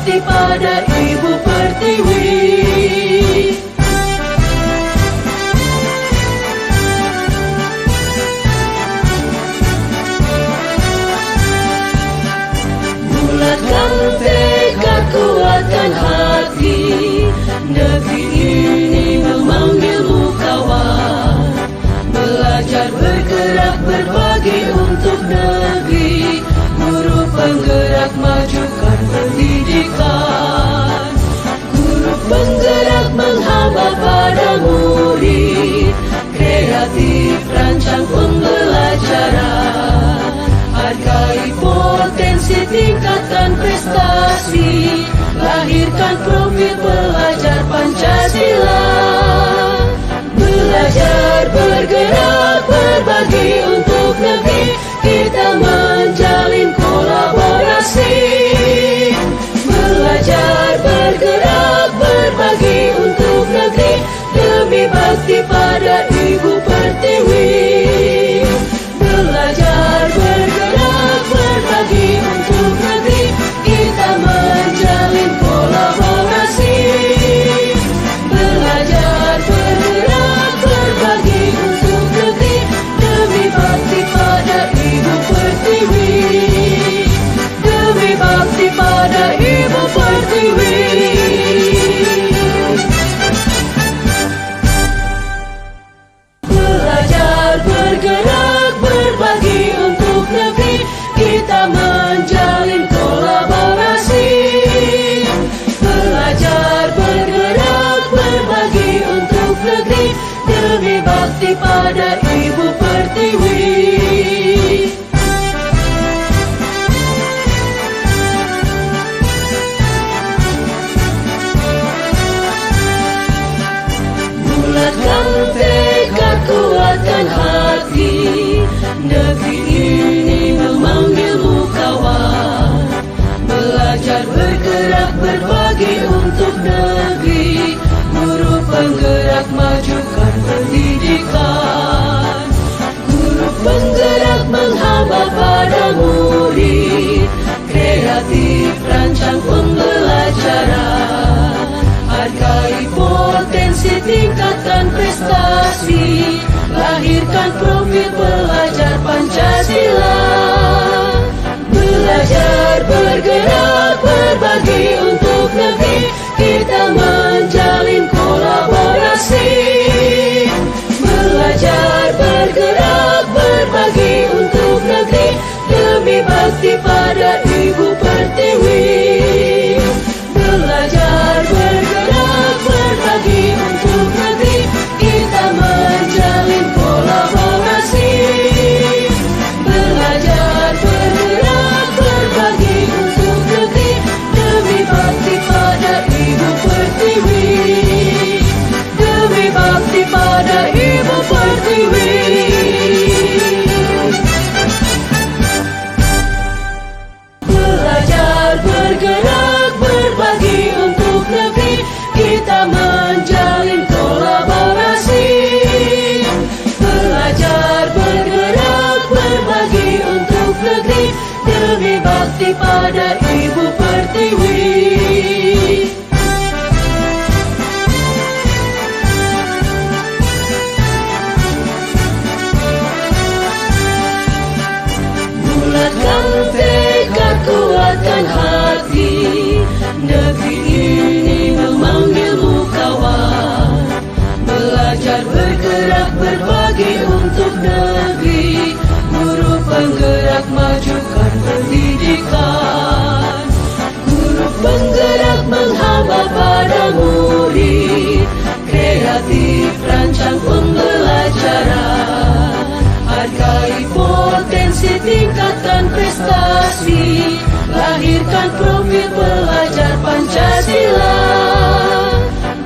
bakti pada Ibu Pertiwi. Bulatkan tekad, kuatkan hati, negeri ini memanggilmu kawan. Belajar, bergerak, berbagi untuk negeri, guru penggerak majukan pendidikan. Guru penggerak menghamba pada murid, kreatif rancang pembelajaran. Hargai potensi, tingkatkan prestasi, lahirkan profil pelajar Pancasila. Belajar, bergerak, berbagi untuk negeri, kita menjalin kolaborasi. Belajar, bergerak, berbagi untuk negeri, demi bakti pada Ibu Pertiwi. Belajar, bergerak, berbagi untuk negeri, kita menjalin kolaborasi. Belajar, bergerak, berbagi untuk negeri, demi bakti pada Ibu Pertiwi. Demi bakti pada Ibu Pertiwi. Belajar, bergerak, berbagi untuk negeri, kita menjalin kolaborasi. Belajar, bergerak, berbagi untuk negeri, demi bakti pada Ibu Pertiwi. Bulatkan tekad, kuatkan hati, negeri ini memanggilmu kawan. Belajar, bergerak, berbagi untuk negeri, guru penggerak majukan pendidikan. Guru penggerak menghamba pada murid, kreatif rancang pembelajaran. Hargai potensi, tingkatkan prestasi, lahirkan profil pelajar Pancasila. Belajar, bergerak, berbagi untuk negeri, kita menjalin kolaborasi. Belajar, bergerak, berbagi untuk negeri, demi bakti pada Ibu Pertiwi. Belajar, bergerak, berbagi untuk negeri, kita menjalin kolaborasi. Belajar, bergerak, berbagi untuk negeri, demi bakti pada Ibu Pertiwi. Demi bakti pada Ibu Pertiwi. Belajar, bergerak, berbagi untuk negeri, kita menjalin kolaborasi. Belajar, bergerak, berbagi untuk negeri, demi bakti pada Ibu Pertiwi. Bulatkan tekad, kuatkan hati, negeri ini memanggilmu kawan. Belajar, bergerak, berbagi untuk negeri, guru penggerak majukan pendidikan. Guru penggerak menghamba pada murid, kreatif rancang pembelajaran. Hargai potensi, tingkatkan prestasi, lahirkan profil pelajar Pancasila.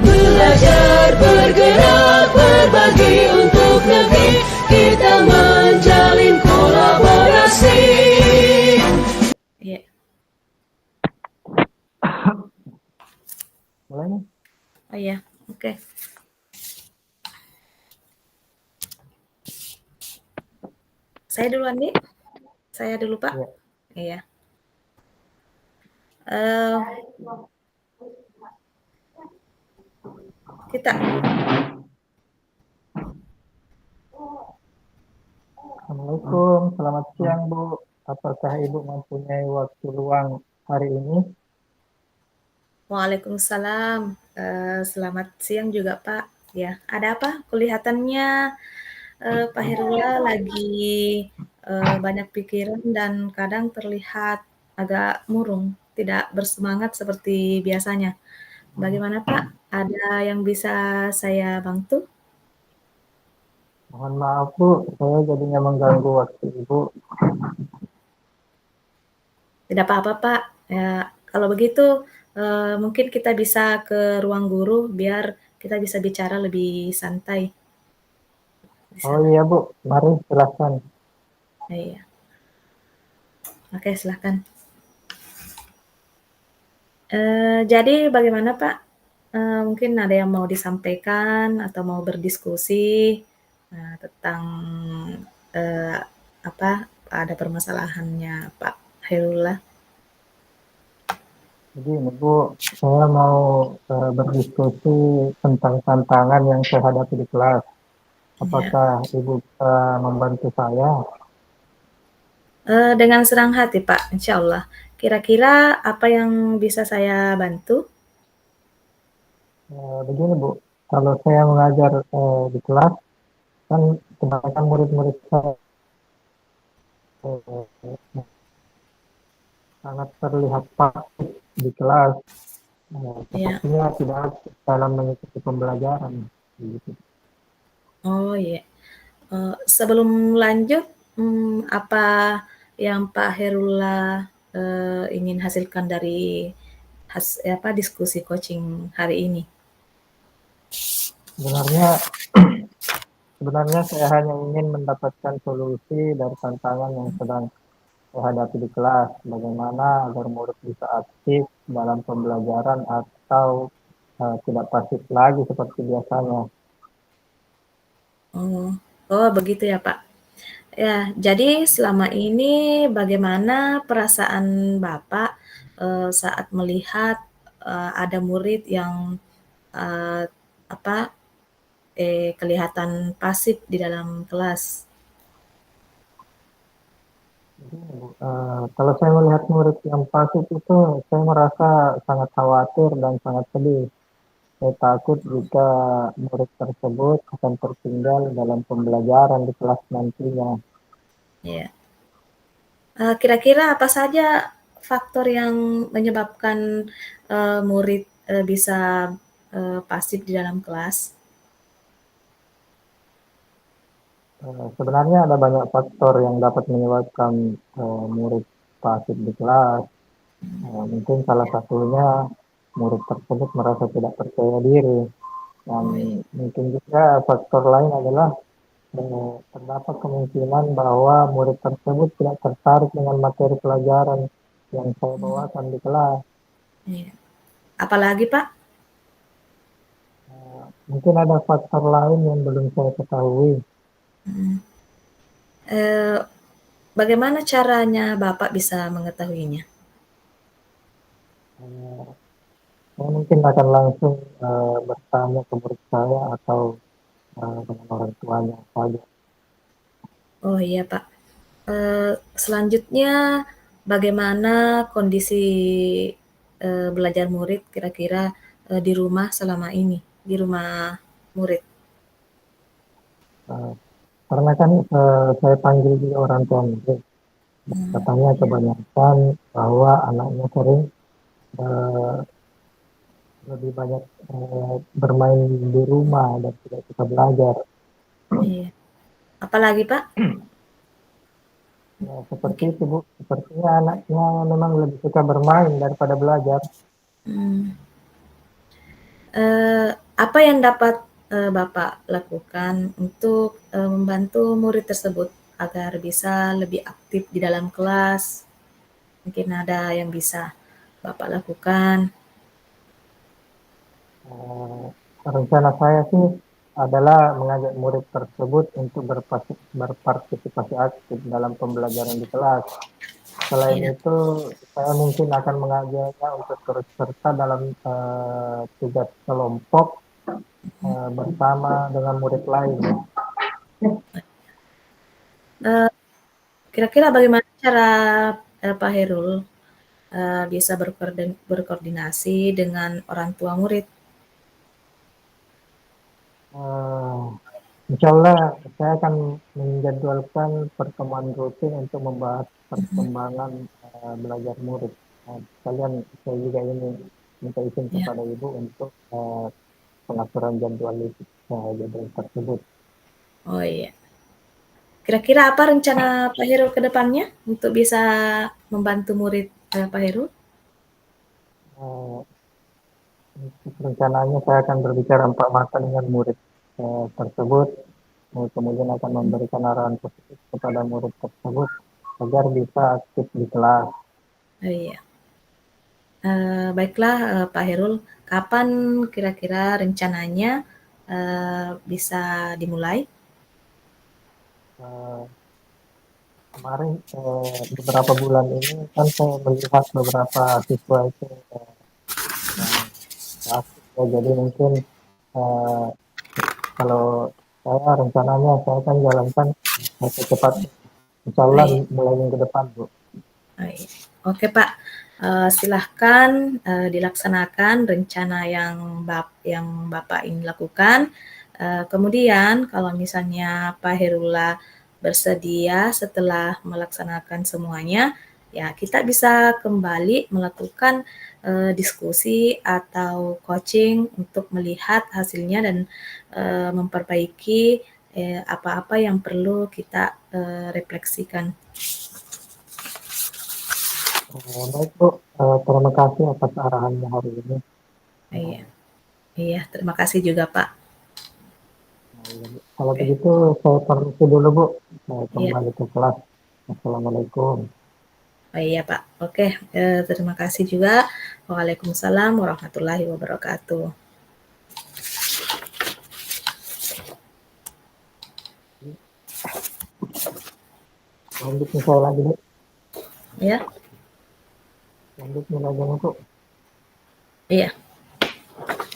Belajar, bergerak, berbagi untuk negeri, kita menjalin kolaborasi. Iya. Mulai nih. Oh iya, oke. Saya duluan nih. Saya dulu Pak. Iya. Iya. Eh, kita Assalamualaikum, selamat siang Bu. Apakah Ibu mempunyai waktu luang hari ini? Waalaikumsalam. Selamat siang juga Pak. Ya, ada apa? Kelihatannya Pak Herula lagi banyak pikiran dan kadang terlihat agak murung, tidak bersemangat seperti biasanya. Bagaimana Pak? Ada yang bisa saya bantu? Mohon maaf Bu, saya jadinya mengganggu waktu Ibu. Tidak apa-apa Pak. Ya, kalau begitu mungkin kita bisa ke ruang guru biar kita bisa bicara lebih santai di Oh sana. iya Bu, mari silahkan. Iya. Oke, silahkan. Jadi bagaimana Pak? Mungkin ada yang mau disampaikan atau mau berdiskusi tentang eh, apa ada permasalahannya Pak Hairullah. Jadi ini Bu, saya mau berdiskusi tentang tantangan yang saya hadapi di kelas. Ya. Apakah Ibu bisa membantu saya? Dengan senang hati Pak, insya Allah. Kira-kira apa yang bisa saya bantu? Begini Bu, kalau saya mengajar di kelas, kan kebanyakan murid-murid saya eh, sangat terlihat pasif di kelas. Ya. Sepertinya tidak aktif dalam mengikuti pembelajaran. Gitu. Oh iya. Sebelum lanjut, apa yang Pak Herula ingin hasilkan dari diskusi coaching hari ini? Sebenarnya, sebenarnya saya hanya ingin mendapatkan solusi dari tantangan yang sedang saya hadapi di kelas. Bagaimana agar murid bisa aktif dalam pembelajaran atau tidak pasif lagi seperti biasanya. Oh, oh begitu ya Pak. Ya, jadi selama ini bagaimana perasaan Bapak saat melihat ada murid yang eh, apa kelihatan pasif di dalam kelas? Jadi, kalau saya melihat murid yang pasif itu, saya merasa sangat khawatir dan sangat sedih. Saya takut jika murid tersebut akan tertinggal dalam pembelajaran di kelas nantinya. Ya. Kira-kira apa saja faktor yang menyebabkan murid bisa pasif di dalam kelas? Sebenarnya ada banyak faktor yang dapat menyebabkan murid pasif di kelas. Mungkin salah satunya murid tersebut merasa tidak percaya diri. Dan Oh iya, mungkin juga faktor lain adalah terdapat kemungkinan bahwa murid tersebut tidak tertarik dengan materi pelajaran yang saya bawakan di kelas. iya. Apalagi Pak? Mungkin ada faktor lain yang belum saya ketahui. Hmm. Eh, Bagaimana caranya Bapak bisa mengetahuinya? Eh, saya mungkin akan langsung bertanya ke murid saya atau dengan orang tuanya saja. Oh iya Pak. Selanjutnya bagaimana kondisi belajar murid kira-kira di rumah selama ini, di rumah murid? Eh, karena kan saya panggil juga orang tua murid, katanya Ya, kebanyakan bahwa anaknya sering eh, lebih banyak bermain di rumah dan tidak suka belajar. iya. Apalagi Pak? Ya, seperti Mungkin. itu Bu, sepertinya anaknya memang lebih suka bermain daripada belajar. Hmm. Apa yang dapat Bapak lakukan untuk membantu murid tersebut agar bisa lebih aktif di dalam kelas? Mungkin ada yang bisa Bapak lakukan. Eh, rencana saya sih adalah mengajak murid tersebut untuk berpartisipasi aktif dalam pembelajaran di kelas. Selain Iya. itu, saya mungkin akan mengajaknya untuk turut serta dalam tugas kelompok bersama dengan murid lain. Eh, Kira-kira bagaimana cara Pak Herul bisa berkoordinasi dengan orang tua murid? Eh, Insya Allah saya akan menjadwalkan pertemuan rutin untuk membahas perkembangan belajar murid. Sekalian saya juga ini minta izin Ya. kepada Ibu untuk pengaturan jadwal tersebut. Oh iya. Kira-kira apa rencana Pak Herul ke depannya untuk bisa membantu murid Pak Herul? Eh, Rencananya saya akan berbicara empat mata dengan murid tersebut, kemudian akan memberikan arahan positif kepada murid tersebut agar bisa aktif di kelas. Oh iya. Baiklah Pak Herul, kapan kira-kira rencananya bisa dimulai? Eh, Kemarin beberapa bulan ini kan saya melihat beberapa siswa itu yang aktif ya, jadi mungkin eh, kalau saya rencananya saya akan jalankan secepatnya, insya Oh Allah iya. mulai minggu depan, Bu. Oh iya. Oke Pak, silahkan dilaksanakan rencana yang Bapak ingin lakukan. Kemudian kalau misalnya Pak Herula bersedia setelah melaksanakan semuanya, ya kita bisa kembali melakukan diskusi atau coaching untuk melihat hasilnya dan memperbaiki apa-apa yang perlu kita refleksikan. Baik, Bu. Terima kasih atas arahannya hari ini. Iya. Iya, terima kasih juga, Pak. Kalau Oke, begitu saya permisi dulu, Bu. Saya iya. kembali ke kelas. Assalamualaikum. Oh iya, Pak. Oke, terima kasih juga. Waalaikumsalam warahmatullahi wabarakatuh. Lanjut saya lagi, Bu. Ya, Lanjut lagi, Bu. iya.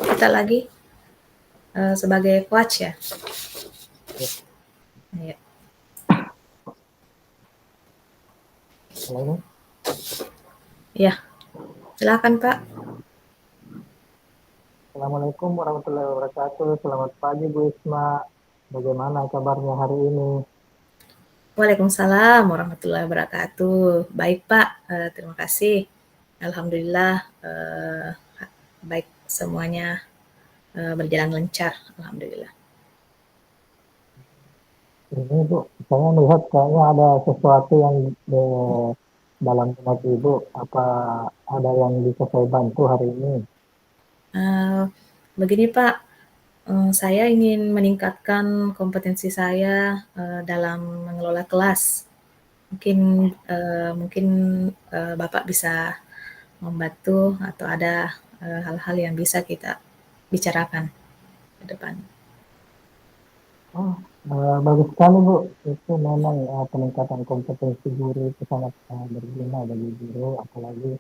Kita lagi sebagai coach ya. Ya, Iya. halo. Iya, silakan, Pak. Assalamualaikum warahmatullahi wabarakatuh. Selamat pagi, Bu Isma. Bagaimana kabarnya hari ini? Waalaikumsalam warahmatullahi wabarakatuh. Baik, Pak. Terima kasih. Alhamdulillah baik semuanya berjalan lancar. Alhamdulillah. Ini, Bu, saya melihat kayaknya ada sesuatu yang dalam benak Ibu. Apa ada yang bisa saya bantu hari ini? Eh, Begini, Pak. Saya ingin meningkatkan kompetensi saya dalam mengelola kelas. Mungkin Bapak bisa membantu atau ada hal-hal yang bisa kita bicarakan ke depan. Oh, bagus sekali, Bu. Itu memang peningkatan kompetensi guru itu sangat berguna bagi guru, apalagi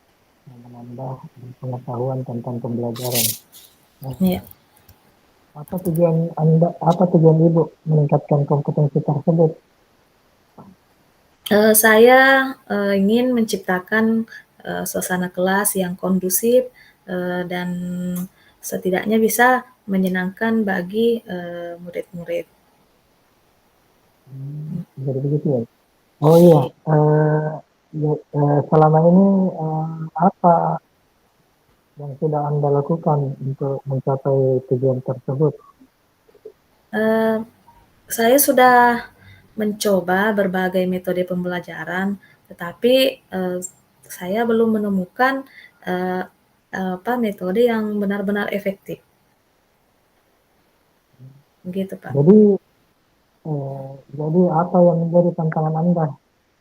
menambah pengetahuan tentang pembelajaran. Nah, Ya. apa tujuan Ibu meningkatkan kompetensi tersebut? Saya ingin menciptakan suasana kelas yang kondusif dan setidaknya bisa menyenangkan bagi murid-murid. Jadi begitu ya. Oh iya, selama ini apa yang sudah Anda lakukan untuk mencapai tujuan tersebut? Eh, saya sudah mencoba berbagai metode pembelajaran, tetapi saya belum menemukan eh, apa metode yang benar-benar efektif. Begitu, Pak. Jadi, jadi apa yang menjadi tantangan Anda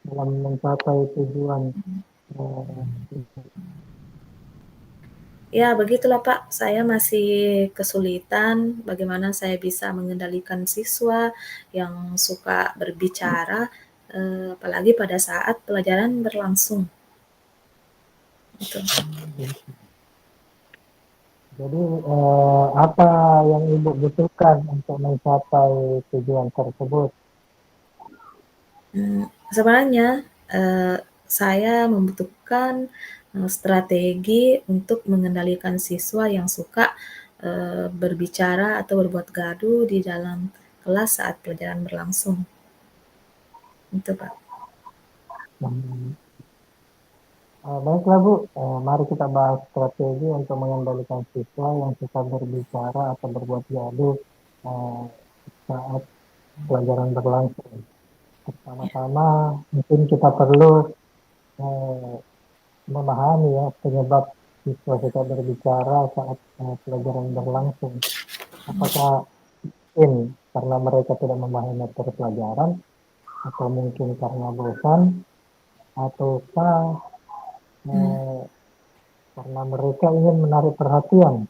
dalam mencapai tujuan? eh, Ya, begitulah, Pak. Saya masih kesulitan bagaimana saya bisa mengendalikan siswa yang suka berbicara apalagi pada saat pelajaran berlangsung. Gitu. Jadi apa yang Ibu butuhkan untuk mencapai tujuan tersebut? Sebenarnya saya membutuhkan strategi untuk mengendalikan siswa yang suka berbicara atau berbuat gaduh di dalam kelas saat pelajaran berlangsung. Itu Pak. Baiklah Bu, mari kita bahas strategi untuk mengendalikan siswa yang suka berbicara atau berbuat gaduh saat pelajaran berlangsung. Pertama-tama mungkin kita perlu eh, memahami ya penyebab siswa suka berbicara saat pelajaran berlangsung. Apakah mungkin karena mereka tidak memahami materi pelajaran, atau mungkin karena bosan, ataukah eh, karena mereka ingin menarik perhatian?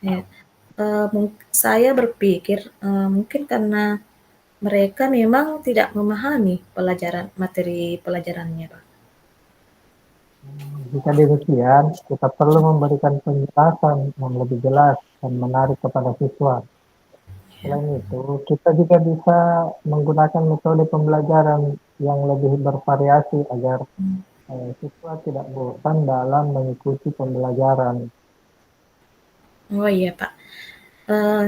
Ya. Saya berpikir mungkin karena mereka memang tidak memahami materi pelajarannya, Pak. Jika demikian, kita perlu memberikan penjelasan yang lebih jelas dan menarik kepada siswa. Selain itu, kita juga bisa menggunakan metode pembelajaran yang lebih bervariasi agar siswa tidak bosan dalam mengikuti pembelajaran. Oh iya, Pak.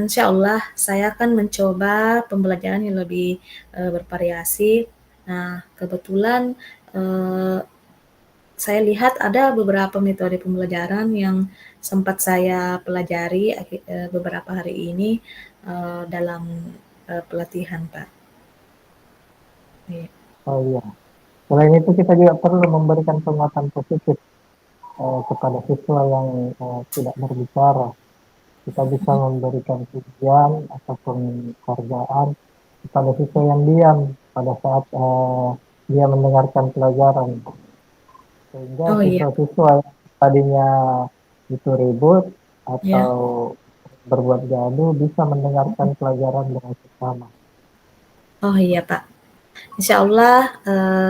Insya Allah saya akan mencoba pembelajaran yang lebih bervariasi. Nah, kebetulan saya lihat ada beberapa metode pembelajaran yang sempat saya pelajari beberapa hari ini dalam pelatihan, Pak. Iya. Oh iya. Selain itu, kita juga perlu memberikan penguatan positif kepada siswa yang tidak berbicara. Kita bisa memberikan pujian ataupun penghargaan kepada siswa yang diam pada saat dia mendengarkan pelajaran. Sehingga Oh iya, siswa-siswa yang tadinya itu ribut ya. atau berbuat gaduh bisa mendengarkan pelajaran dengan seksama. Oh iya, Pak. Insya Allah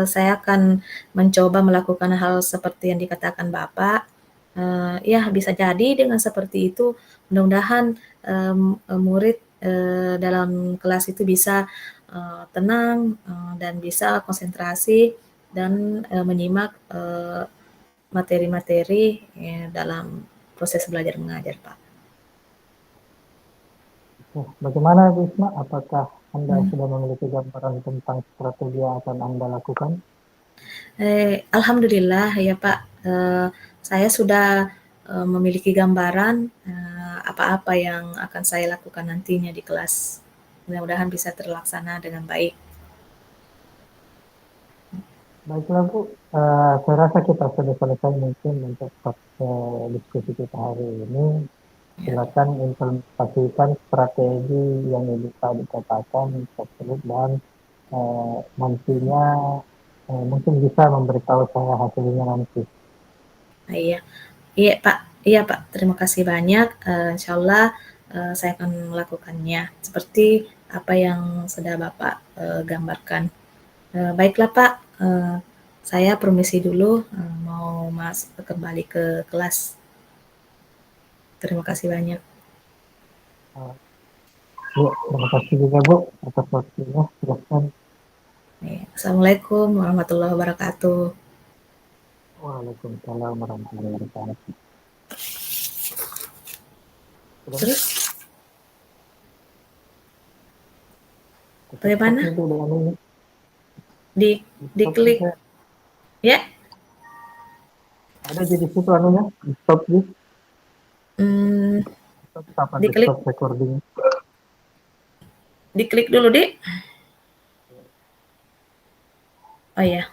saya akan mencoba melakukan hal seperti yang dikatakan Bapak. Ya bisa jadi dengan seperti itu mudah-mudahan murid dalam kelas itu bisa tenang dan bisa konsentrasi dan menyimak materi-materi dalam proses belajar mengajar, Pak. Bagaimana, Wisma? Apakah Anda Hmm. sudah memiliki gambaran tentang strategi yang akan Anda lakukan? Alhamdulillah ya Pak, saya sudah memiliki gambaran apa-apa yang akan saya lakukan nantinya di kelas. Mudah-mudahan bisa terlaksana dengan baik. Baiklah Bu, saya rasa kita sudah selesai mungkin untuk diskusi kita hari ini. Ya. Silakan implementasikan strategi yang Ibu tadi katakan tersebut dan nantinya mungkin bisa memberitahu saya hasilnya nanti. Iya, iya Pak, iya Pak. Terima kasih banyak. Insya Allah saya akan melakukannya seperti apa yang sudah Bapak gambarkan. Baiklah Pak, saya permisi dulu, mau kembali ke kelas. Terima kasih banyak. Ya, terima kasih juga Bu atas waktunya. Silakan. Assalamualaikum warahmatullahi wabarakatuh. Waalaikumsalam warahmatullahi wabarakatuh. Terus bagaimana? Diklik ya? Ada di situ anunya, di stop di. Kapan di Diklik stop recording? diklik dulu, Dik. Oh ya.